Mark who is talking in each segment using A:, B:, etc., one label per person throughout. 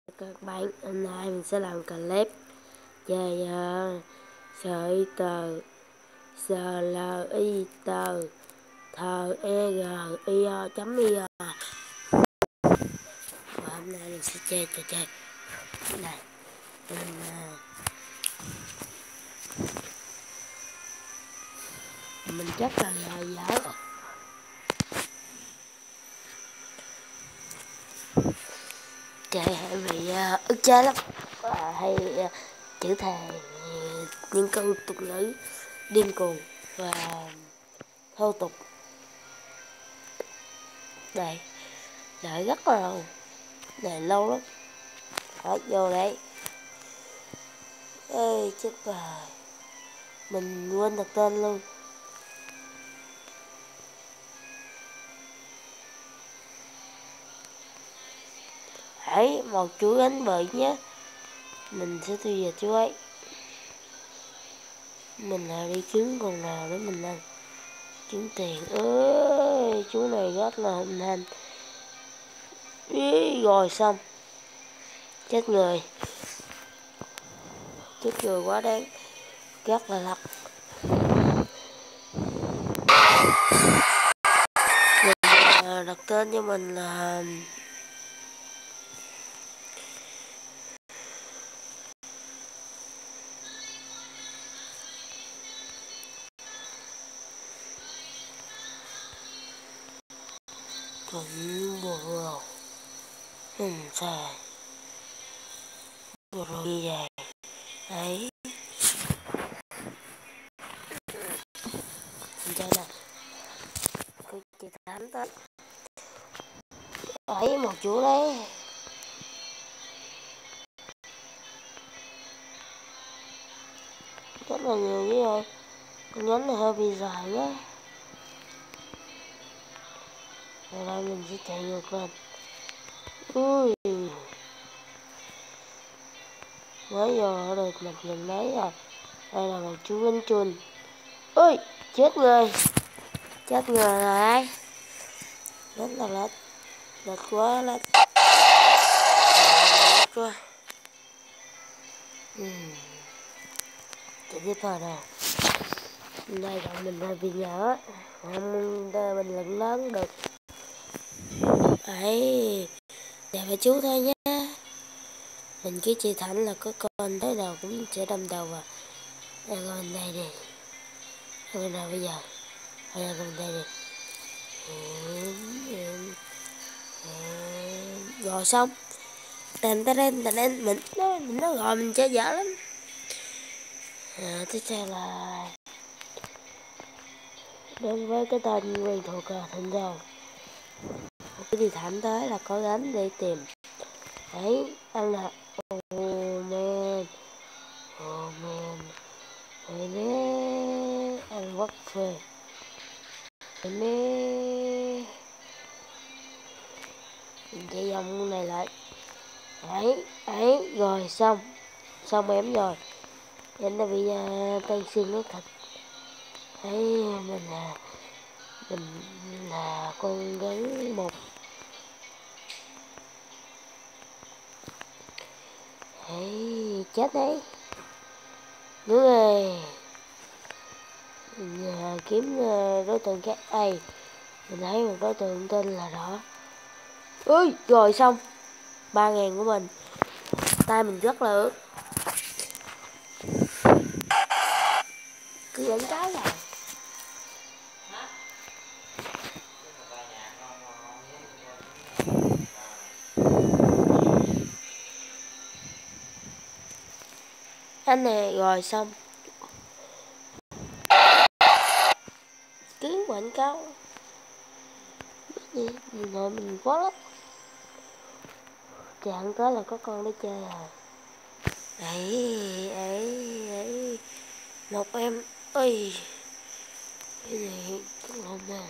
A: Các bạn, hôm nay mình sẽ làm clip về sợi tờ SLI tờ THEGIO.io. Và hôm nay mình sẽ chơi trò chơi này. Mình chắc là dở. Chơi hay bị ức chế lắm, hay chữ thề, những câu tục ngữ điên cuồng và thô tục. Đây, đợi rất là lâu, đợi lâu lắm. Đó, vô đấy. Ê, chết bà, mình quên đặt tên luôn. Hãy một chú đánh bậy nhé. Mình sẽ tiêu diệt chú ấy. Mình lại đi kiếm con nào để mình ăn kiếm tiền. Ơi, chú này rất là hung hăng. Ý, rồi xong. Chết người. Chết người quá đáng. Rất là lật. Mình đặt tên cho mình là Tuấn Bồ. Xài Bồ như vậy. Đấy. Mình chơi nè. Cái chị Thám tới. Ấy một chú đấy. Rất là nhiều chứ rồi. Con nhánh này hơi bị dài quá. Rồi đây mình sẽ chạy ngược lên. Ui, mới vô được một lần mấy rồi. Đây là một chú binh chun. Ui, chết người. Chết người rồi đấy. Rất là lết. Lết quá lết. Lết quá. Chạy tiếp thôi nào. Đây còn mình hơi bị nhỏ. Không mình lần lớn được. Đấy. Để với chú thôi nhé. Mình cứ chỉ thẳng là có con tới đầu cũng sẽ đâm đầu vào. Đây con đây đi. Con nào bây giờ? Đây con đây đi. Rồi xong. Tên mình nói rồi mình chơi dở lắm. Tiếp theo là đến với cái tên quen thuộc là Thịnh Dầu. Cái gì thảm tới là có gánh để tìm. Đấy, ăn là oh man, đấy nè, ăn quất phê, đấy nè, mình chạy vòng này lại. Đấy, rồi xong em rồi. Em đã bị tan xương nước thịt. Đấy, mình là con rắn một. Đấy, chết đấy. Đúng rồi. Mình kiếm đối tượng khác. Ai, mình thấy một đối tượng tên là đó. Ui, rồi xong 3.000 của mình. Tay mình rất là ướt. Cứ dẫn cái vào. Anh này rồi xong. Kiếm quảng cáo. Gì ngồi mình quá lắm. Chẳng tới là có con để chơi à. Ấy một em ơi, cái gì cũng không à.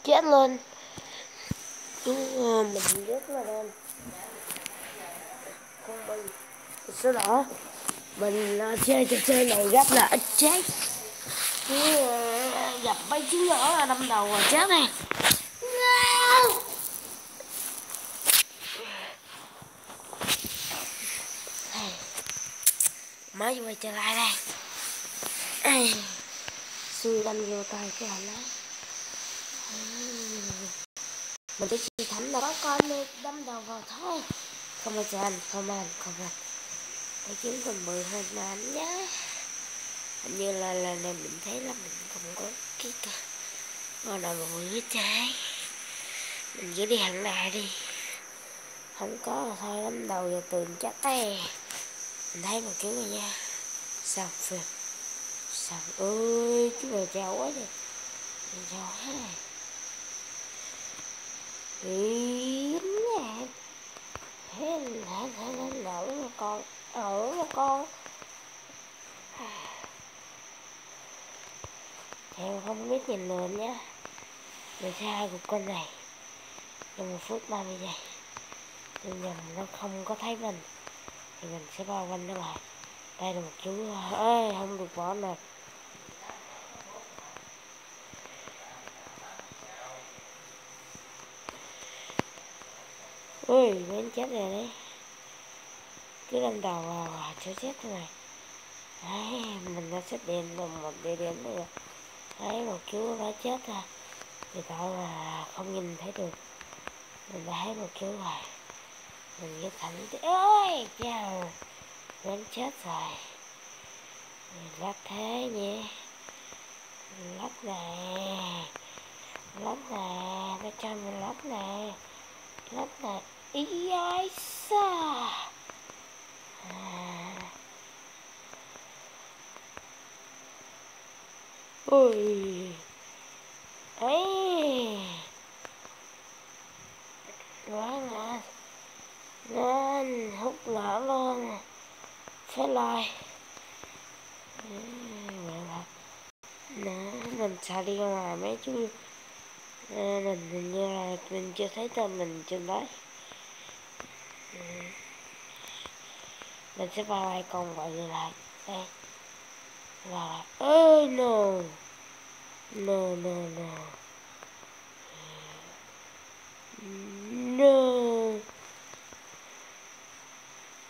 A: Chết luôn. Chú mình rất là đen. Không mình số đỏ. Mình chơi trò chơi này rất là ít chết. Chứ gặp mấy chú nhỏ là đâm đầu rồi chết này. Mới quay trở lại đây. Xui đâm vô tay cái hành đó. Mình chỉ thẩm là có con đi đâm đầu vào thôi. Không bao giờ anh, không anh. Để kiếm phần 10 hơn mà anh nhá. Hình như là lần này mình thấy là mình không có cái con nào mùi hết trái. Mình chỉ đi hẳn lại đi. Không có là thôi đâm đầu vào tường chắc ấy. Mình thấy một kiểu rồi nha. Sao phim. Sao ơi chú này chào quá vậy. Chào ha. Ý nè. Thế là nở mà con. Ở mà con. Em không biết nhìn lượn nhá. Mình sẽ hai của con này trong 1 phút 30 giây. Tôi nhầm nó không có thấy mình thì mình sẽ bao quanh nó lại. Đây là một chú ơi không được bỏ nè. Ui mấy chết rồi đấy. Cứ đâm đầu vào chỗ chết thế này. Đấy mình đã xếp điện vào một địa điểm nữa. Đấy một chú đã chết rồi. Thì tạo là không nhìn thấy được. Mình đã thấy một chú rồi. Mình với Thành ơi chào. Vẫn chết rồi. Lắc thế nhỉ. Lắc này. Lắc này. Nó cho mình lắc này. Lắc này. Ý ai xa. Ui. Ấy. Quá ngon. Ngon. Hút lỡ luôn. Phải like. Nó mình sao đi ra ngoài mấy chú. Mình hình như là mình chưa thấy tên mình trên đấy. Mình sẽ vào đây còn gọi người lại. Đây. Vào lại. Ơi no. No. No.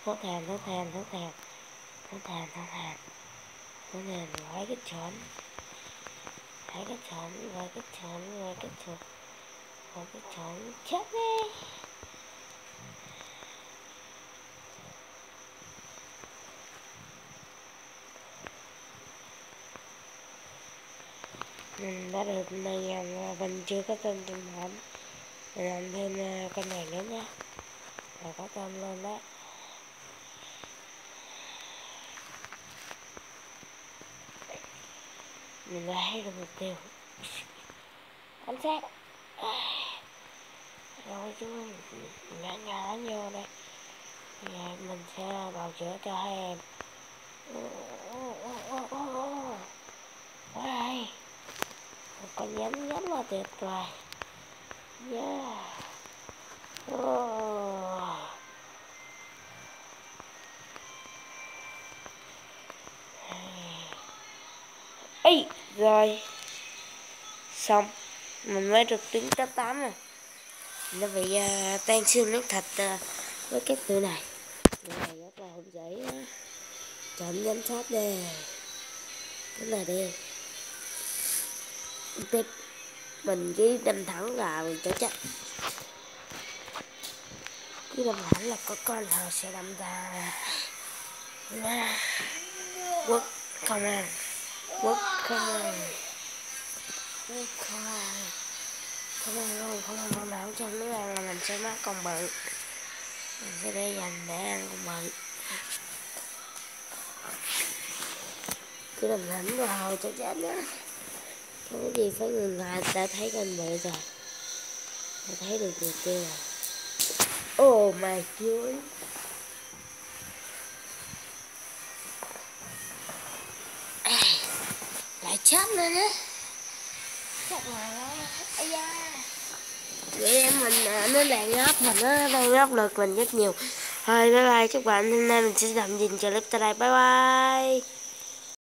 A: Thốt thèm gọi cái chọn. Gọi cái chọn chết đi. Mình đã được này mà mình chưa có tên trong hộp. Mình làm thêm con này nữa nha. Rồi có tên luôn đó. Mình đã thấy được mục tiêu. Ánh sát. Rồi chú nhỏ vô đây. Rồi mình sẽ bào chữa cho hai em. Quá hay. Một con nhắm là tuyệt vời. Yeah. Ê, rồi. Xong. Mình mới được tiếng cấp 8 rồi. Nó bị tan xương nước thịt với cái tựa này. Cái này rất là không dễ á. Chọn giám sát đây. Cái này đi. Tiếp. Mình chỉ đâm thẳng vào mình cho chắc. Cứ đâm thẳng là có con họ sẽ đâm ra. Quốc không ăn. Quốc không ăn. Không ăn luôn, không ăn con nào trong nước ăn là mình sẽ mắc con bự. Mình sẽ để dành để ăn con bự. Cứ đâm thẳng vào cho chết đó. Không có gì phải ngừng lại, đã thấy con bự rồi. Đã thấy được mục tiêu rồi. Oh my god. Lại chết lên á. Chết rồi đó. Ây da. Vậy em mình nó đang áp mình, nó đang áp lực mình rất nhiều. Thôi bye bye các bạn, hôm nay mình sẽ tạm dừng clip tại đây, bye bye.